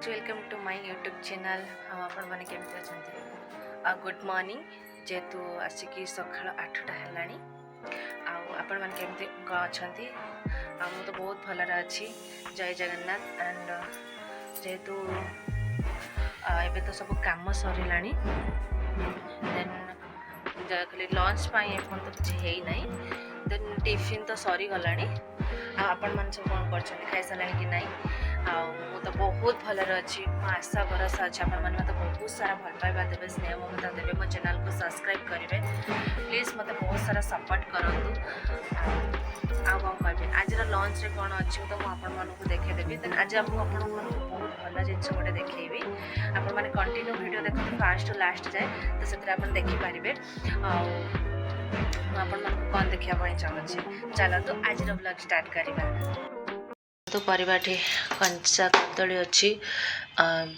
Welcome to my YouTube channel. आपण मैंने केमती अच्छा गुड मॉर्निंग जेहेतु आसिकी सकाल 8टा है आपण मैंने केमती अच्छा तो बहुत भल अच्छी जय जगन्नाथ एंड जेहेतु एबे तो सब काम सरला देन खाली लंच एपन तो किसी है ना देन टिफिन तो सरी गला आपण मैंने सब कौन कर खाई सारा कि नहीं तो बहुत भलर अच्छी आशा भरोसा अच्छे आपने तो बहुत सारा भल पाइबा देवे स्नेह ममता देवे मो चैनल को सब्सक्राइब करेंगे प्लीज मत बहुत सारा सपोर्ट करूँ कौन कह आज लंच रे कौन अच्छी तो मुझे देखीदेवी देन आज बहुत भल जिन गोटे देखी आपण मैंने कंटिन्यू वीडियो देखते फास्ट टू लास्ट जाए तो से देखिपारे कौन देखापी चाहूँगी चलते आज ब्लॉग स्टार्ट करवा तो परिवाटी कंचा कदली अच्छी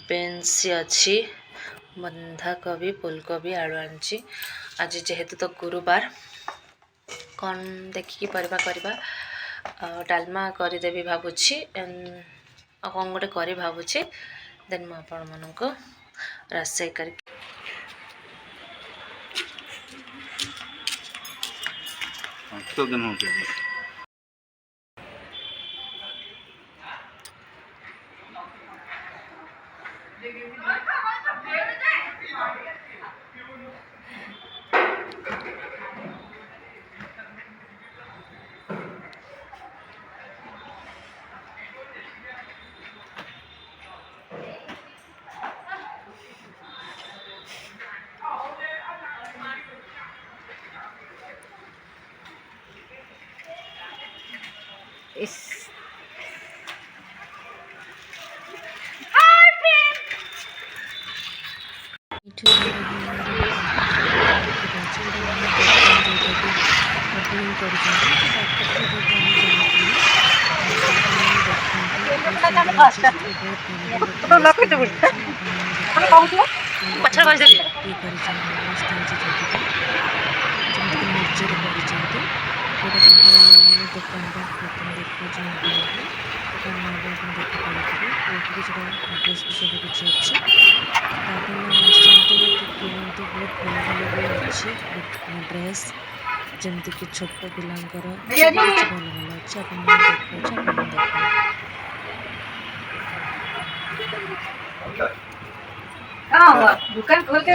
बेन्सी अच्छी बंधाकोबी फुलकोबी आलू आनी आज जेहेतु तो गुरुवार कौन देखिकी परिवा करवा डालमा करदेवी भावुची कौन गोटे करी भावुची देन मु आपण मानक रोषेई कर इस ड्रेस जमती कि छोट पिलांकर भल भल अच्छे दुकान खोल के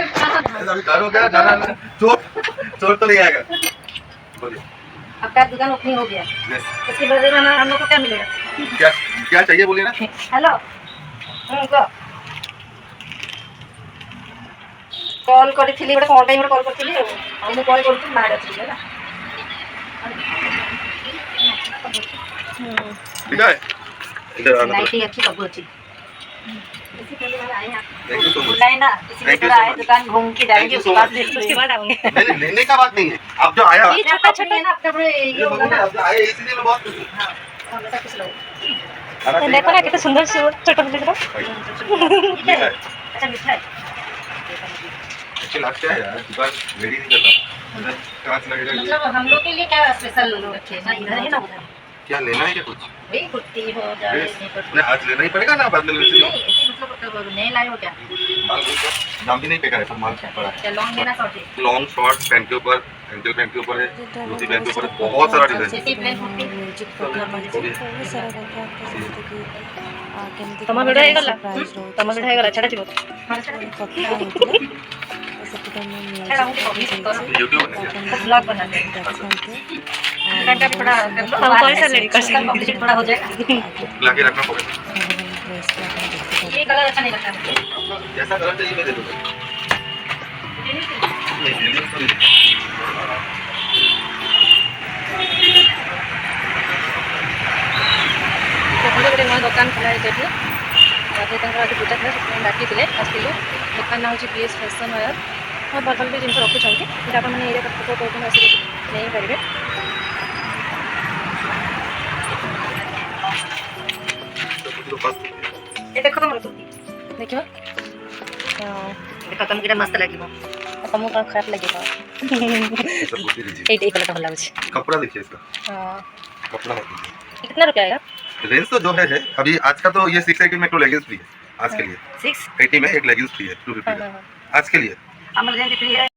चोर तो नहीं आएगा। आपका दुकान ओपनिंग हो गया। इसके बदले में हम लोग को क्या मिलेगा? क्या क्या चाहिए बोलिए ना। हेलो कॉल करी थी गोटे कौन टाइम कॉल करती मुझे कॉल कर माड़ अच्छी है नाइटी अच्छी सब अच्छी दुकान घूम के जाएंगे उसके बाद आऊंगे लेने का बात नहीं है अब जो आया छोटा छोटा ना देखो ना कितना सुंदर छोटा छोटा अच्छा मिठाई लगता है यार दुकान रेडी नहीं कर रहा मतलब हम लोग के लिए क्या स्पेशल रखे ना इधर है ना उधर क्या लेना है क्या कुछ वही कुर्ती हो जाए नहीं आज लेना ही पड़ेगा ना बाद में मतलब नहीं लाए हो क्या दाम भी नहीं पे करे पर माल पड़ा है लॉन्ग लेना शॉर्ट लॉन्ग शॉर्ट पैंट के ऊपर एंकल पैंट के ऊपर है धोती पैंट के ऊपर बहुत सारा डिजाइन तमाम वीडियो है गला तमाम वीडियो है गला छाड़ा जीवो यूट्यूब ब्लॉग बनाते हैं घंटा भी बड़ा कर लो हम कौन सा लेडी कर सकते कंप्लीट बड़ा हो जाएगा लाके रखना पड़ेगा ये कलर अच्छा नहीं लगता जैसा कलर चाहिए मैं दे दूंगा गोटे नया दुकान खोला है राधे पूजा था डाकी थे आसलु दुकान ना हूँ प्लीज फैशन वेयर बहुत भल भल भी जिन रखुच्च आपने ये कौन आस नहीं पारे देख तुम देख देख तुमको मस्त लगे तुमको कौन खराब लगे ये कलर भल लगे कपड़ा देखिए इसका कपड़ा कितना रुपया आएगा रेंज तो जो है अभी आज का तो ये 6 में तो लेगिंग्स भी है आज के लिए 6 80 में एक लेगिंग्स फ्री है 250 का आज के लिए ଆମର ଯେମିତି ଫ୍ରି है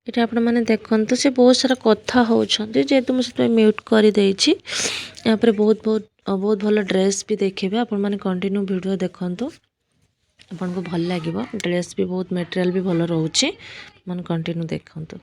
ଏଠି ଆପଣମାନେ ଦେଖନ୍ତୁ ସେ ବହୁତ ସାରା କଥା ହେଉଛନ୍ତି ଯେହେତୁ ମୁଁ ସେଥିପାଇଁ ମ୍ୟୁଟ୍ କରିଦେଇଛି ଏହାପରେ ବହୁତ ଭଲ ଡ୍ରେସ୍ ବି ଦେଖିବେ ଆପଣମାନେ କଣ୍ଟିନ୍ୟୁ ଭିଡ଼ିଓ ଦେଖନ୍ତୁ ଆପଣଙ୍କୁ ଭଲ ଲାଗିବ ଡ୍ରେସ୍ ବି ବହୁତ ମେଟେରିଆଲ୍ ବି ଭଲ ରହୁଛି ମାନେ କଣ୍ଟିନ୍ୟୁ ଦେଖନ୍ତୁ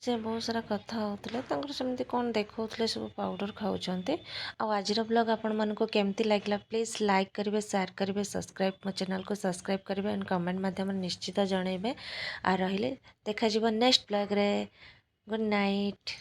ସେ ବହୁତ ସାରା କଥା ହେଉଥିଲେ ତାଙ୍କର ସେମିତି କ'ଣ ଦେଖାଉଥିଲେ ସବୁ ପାଉଡ଼ର ଖାଉଛନ୍ତି। ଆଉ ଆଜିର ବ୍ଲଗ୍ ଆପଣମାନଙ୍କୁ କେମିତି ଲାଗିଲା ପ୍ଲିଜ୍ ଲାଇକ୍ କରିବେ, ସେୟାର କରିବେ, ସବସ୍କ୍ରାଇବ୍ ମୋ ଚ୍ୟାନେଲକୁ ସବସ୍କ୍ରାଇବ୍ କରିବେ ଆଣ୍ଡ କମେଣ୍ଟ ମାଧ୍ୟମରେ ନିଶ୍ଚିତ ଜଣାଇବେ। ଆଉ ରହିଲେ ଦେଖାଯିବ ନେକ୍ସଟ ବ୍ଲଗ୍ରେ। Good night.